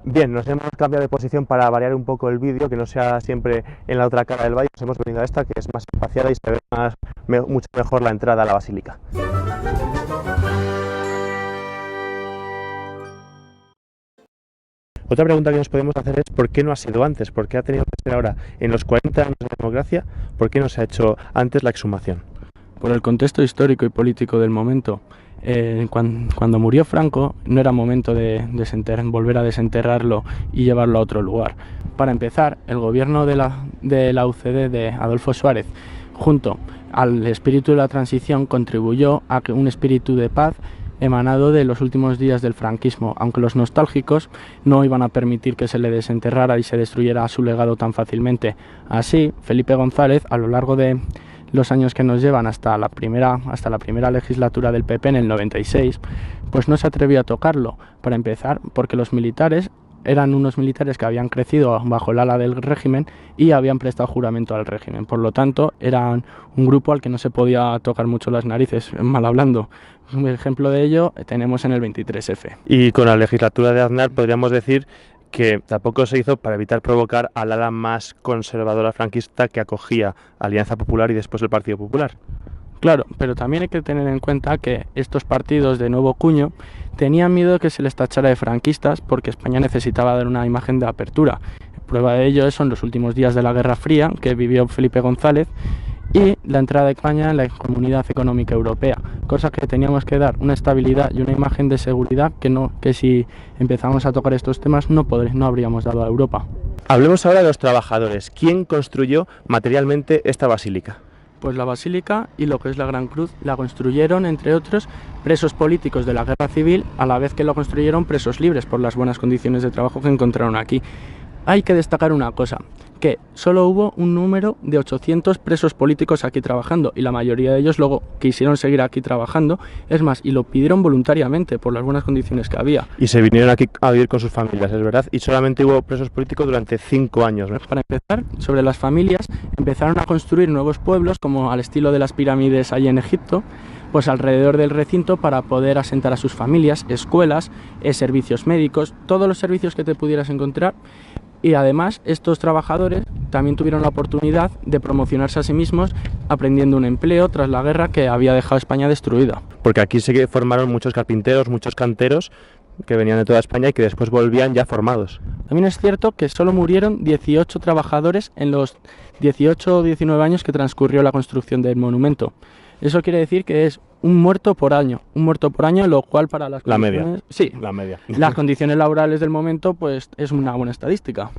Bien, nos hemos cambiado de posición para variar un poco el vídeo, que no sea siempre en la otra cara del valle. Nos hemos venido a esta, que es más espaciada y se ve mucho mejor la entrada a la basílica. Otra pregunta que nos podemos hacer es ¿por qué no ha sido antes? ¿Por qué ha tenido que ser ahora, en los 40 años de democracia, por qué no se ha hecho antes la exhumación? Por el contexto histórico y político del momento. Cuando murió Franco no era momento de volver a desenterrarlo y llevarlo a otro lugar. Para empezar, el gobierno de la UCD de Adolfo Suárez, junto al espíritu de la transición, contribuyó a un espíritu de paz emanado de los últimos días del franquismo, aunque los nostálgicos no iban a permitir que se le desenterrara y se destruyera su legado tan fácilmente. Así, Felipe González, a lo largo de los años que nos llevan hasta la primera legislatura del PP en el 96, pues no se atrevió a tocarlo. Para empezar, porque los militares eran unos militares que habían crecido bajo el ala del régimen y habían prestado juramento al régimen. Por lo tanto, eran un grupo al que no se podía tocar mucho las narices, mal hablando. Un ejemplo de ello tenemos en el 23F. Y con la legislatura de Aznar podríamos decir que tampoco se hizo para evitar provocar al ala más conservadora franquista que acogía Alianza Popular y después el Partido Popular. Claro, pero también hay que tener en cuenta que estos partidos de nuevo cuño tenían miedo de que se les tachara de franquistas porque España necesitaba dar una imagen de apertura. Prueba de ello son los últimos días de la Guerra Fría que vivió Felipe González y la entrada de España en la Comunidad Económica Europea, cosa que teníamos que dar una estabilidad y una imagen de seguridad que si empezamos a tocar estos temas no habríamos dado a Europa. Hablemos ahora de los trabajadores. ¿Quién construyó materialmente esta basílica? Pues la basílica y lo que es la Gran Cruz la construyeron, entre otros, presos políticos de la Guerra Civil, a la vez que lo construyeron presos libres por las buenas condiciones de trabajo que encontraron aquí. Hay que destacar una cosa, que solo hubo un número de 800 presos políticos aquí trabajando y la mayoría de ellos luego quisieron seguir aquí trabajando, es más, y lo pidieron voluntariamente por las buenas condiciones que había. Y se vinieron aquí a vivir con sus familias, es verdad, y solamente hubo presos políticos durante 5 años, ¿no? Para empezar, sobre las familias, empezaron a construir nuevos pueblos, como al estilo de las pirámides allí en Egipto, pues alrededor del recinto para poder asentar a sus familias, escuelas, servicios médicos, todos los servicios que te pudieras encontrar. Y además estos trabajadores también tuvieron la oportunidad de promocionarse a sí mismos aprendiendo un empleo tras la guerra que había dejado España destruida. Porque aquí se formaron muchos carpinteros, muchos canteros que venían de toda España y que después volvían ya formados. También es cierto que solo murieron 18 trabajadores en los 18 o 19 años que transcurrió la construcción del monumento. Eso quiere decir que es un muerto por año, lo cual para las condiciones, media. Sí, la media. Las condiciones laborales del momento pues es una buena estadística.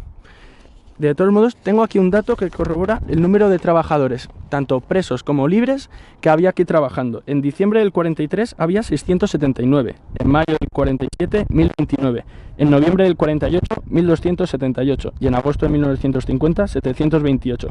De todos modos, tengo aquí un dato que corrobora el número de trabajadores, tanto presos como libres, que había aquí trabajando. En diciembre del 43 había 679, en mayo del 47, 1029, en noviembre del 48, 1278 y en agosto de 1950, 728.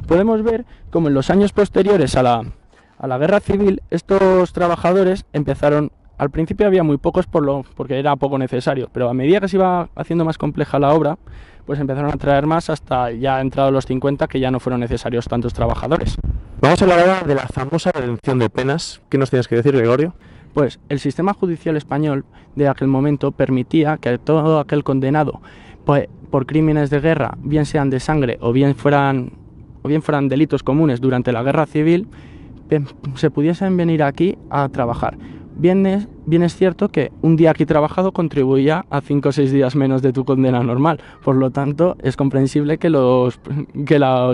Podemos ver cómo en los años posteriores a la Guerra Civil estos trabajadores empezaron. Al principio había muy pocos porque era poco necesario, pero a medida que se iba haciendo más compleja la obra, pues empezaron a traer más hasta ya entrados los 50 que ya no fueron necesarios tantos trabajadores. Vamos a hablar ahora de la famosa redención de penas. ¿Qué nos tienes que decir, Gregorio? Pues el sistema judicial español de aquel momento permitía que todo aquel condenado por crímenes de guerra, bien sean de sangre o bien fueran delitos comunes durante la Guerra Civil, se pudiesen venir aquí a trabajar. Bien es cierto que un día aquí trabajado contribuía a 5 o 6 días menos de tu condena normal, por lo tanto es comprensible que los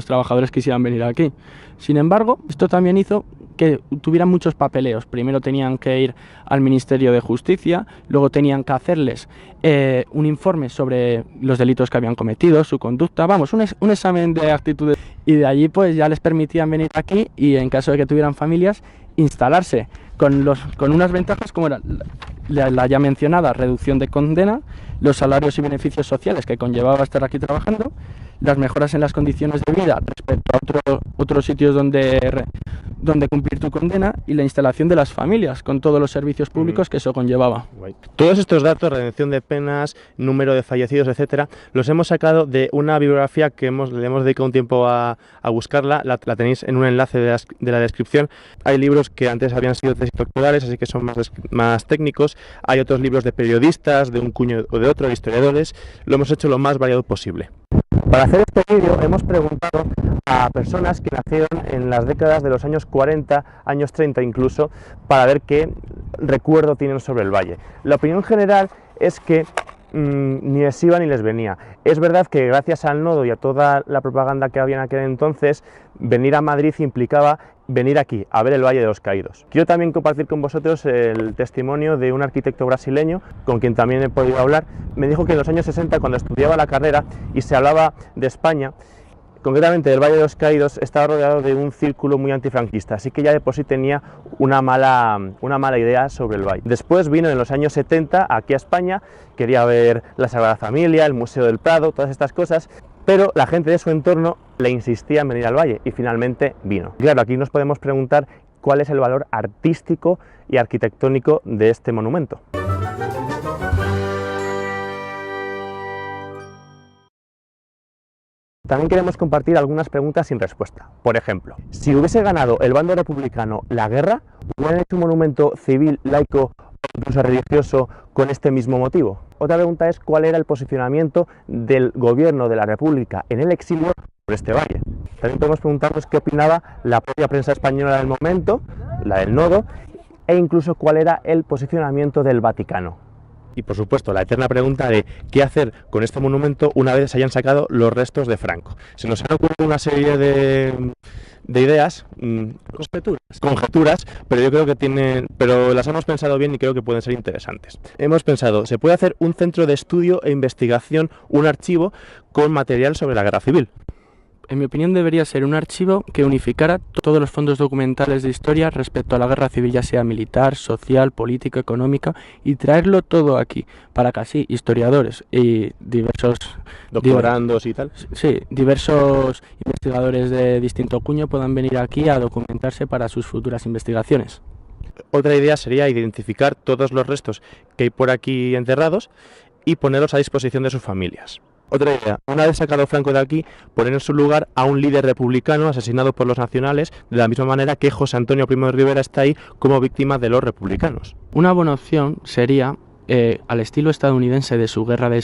trabajadores quisieran venir aquí. Sin embargo, esto también hizo que tuvieran muchos papeleos. Primero tenían que ir al Ministerio de Justicia, luego tenían que hacerles un informe sobre los delitos que habían cometido, su conducta, un examen de actitudes, y de allí pues ya les permitían venir aquí y en caso de que tuvieran familias, instalarse con unas ventajas como era la ya mencionada reducción de condena, los salarios y beneficios sociales que conllevaba estar aquí trabajando, las mejoras en las condiciones de vida respecto a otros sitios donde donde cumplir tu condena y la instalación de las familias, con todos los servicios públicos que eso conllevaba. Todos estos datos, redención de penas, número de fallecidos, etcétera, los hemos sacado de una bibliografía que le hemos dedicado un tiempo a buscarla. La tenéis en un enlace de la descripción. Hay libros que antes habían sido tesis doctorales, así que son más técnicos. Hay otros libros de periodistas, de un cuño o de otro, de historiadores. Lo hemos hecho lo más variado posible. Para hacer este vídeo hemos preguntado a personas que nacieron en las décadas de los años 40, años 30 incluso, para ver qué recuerdo tienen sobre el valle. La opinión general es que ni les iba ni les venía. Es verdad que gracias al nodo y a toda la propaganda que había en aquel entonces, venir a Madrid implicaba venir aquí a ver el Valle de los Caídos. Quiero también compartir con vosotros el testimonio de un arquitecto brasileño con quien también he podido hablar. Me dijo que en los años 60, cuando estudiaba la carrera y se hablaba de España, concretamente del Valle de los Caídos, estaba rodeado de un círculo muy antifranquista, así que ya de por sí tenía una mala idea sobre el valle. Después vino en los años 70 aquí a España, quería ver la Sagrada Familia, el Museo del Prado, todas estas cosas, pero la gente de su entorno le insistía en venir al valle y finalmente vino. Claro, aquí nos podemos preguntar cuál es el valor artístico y arquitectónico de este monumento. También queremos compartir algunas preguntas sin respuesta. Por ejemplo, si hubiese ganado el bando republicano la guerra, ¿hubieran hecho un monumento civil, laico o incluso religioso con este mismo motivo? Otra pregunta es cuál era el posicionamiento del gobierno de la República en el exilio por este valle. También podemos preguntarnos qué opinaba la propia prensa española del momento, la del nodo, e incluso cuál era el posicionamiento del Vaticano. Y por supuesto la eterna pregunta de qué hacer con este monumento una vez se hayan sacado los restos de Franco. Se nos han ocurrido una serie de ideas, conjeturas, pero yo creo que pero las hemos pensado bien y creo que pueden ser interesantes. Hemos pensado, se puede hacer un centro de estudio e investigación, un archivo con material sobre la guerra civil. En mi opinión debería ser un archivo que unificara todos los fondos documentales de historia respecto a la guerra civil, ya sea militar, social, política, económica, y traerlo todo aquí, para que así historiadores y diversos doctorandos y tal. Sí, diversos investigadores de distinto cuño puedan venir aquí a documentarse para sus futuras investigaciones. Otra idea sería identificar todos los restos que hay por aquí enterrados y ponerlos a disposición de sus familias. Otra idea, una vez sacado Franco de aquí, poner en su lugar a un líder republicano asesinado por los nacionales, de la misma manera que José Antonio Primo de Rivera está ahí como víctima de los republicanos. Una buena opción sería, al estilo estadounidense de su guerra de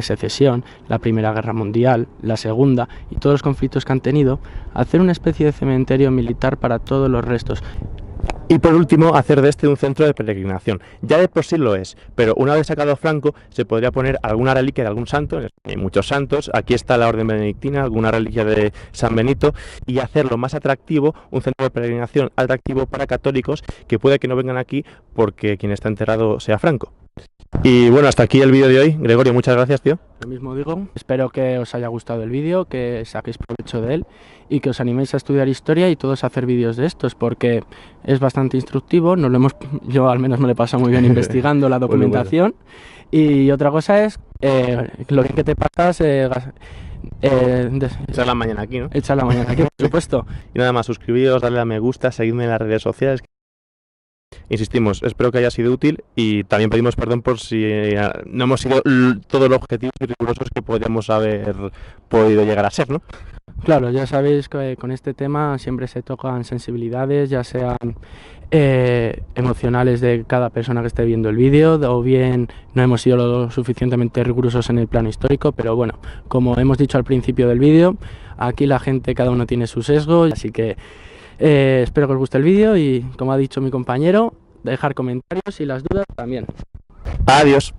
secesión, la Primera Guerra Mundial, la Segunda y todos los conflictos que han tenido, hacer una especie de cementerio militar para todos los restos. Y por último, hacer de este un centro de peregrinación. Ya de por sí lo es, pero una vez sacado Franco, se podría poner alguna reliquia de algún santo, hay muchos santos, aquí está la Orden Benedictina, alguna reliquia de San Benito, y hacerlo más atractivo, un centro de peregrinación atractivo para católicos, que puede que no vengan aquí porque quien está enterrado sea Franco. Y bueno, hasta aquí el vídeo de hoy. Gregorio, muchas gracias, tío. Lo mismo digo, espero que os haya gustado el vídeo, que saquéis provecho de él y que os animéis a estudiar historia y todos a hacer vídeos de estos, porque es bastante instructivo, yo al menos me lo he pasado muy bien investigando la documentación. Bueno. Y otra cosa es lo bien que te pasas echar la mañana aquí, ¿no? Echar la mañana aquí, por supuesto. Y nada más, suscribiros, darle a me gusta, seguidme en las redes sociales. Insistimos, espero que haya sido útil y también pedimos perdón por si no hemos sido todos los objetivos y rigurosos que podríamos haber podido llegar a ser, ¿no? Claro, ya sabéis que con este tema siempre se tocan sensibilidades, ya sean emocionales de cada persona que esté viendo el vídeo, o bien no hemos sido lo suficientemente rigurosos en el plano histórico, pero bueno, como hemos dicho al principio del vídeo, aquí la gente, cada uno tiene su sesgo, así que espero que os guste el vídeo y, como ha dicho mi compañero, dejar comentarios y las dudas también. Adiós.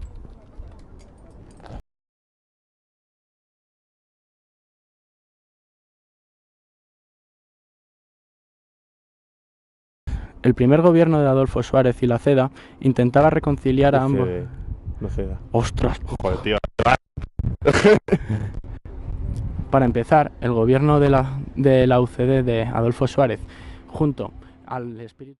El primer gobierno de Adolfo Suárez y la CEDA intentaba reconciliar a ambos. No CEDA. ¡Ostras! Joder, tío. Para empezar, el gobierno de la UCD de Adolfo Suárez, junto al espíritu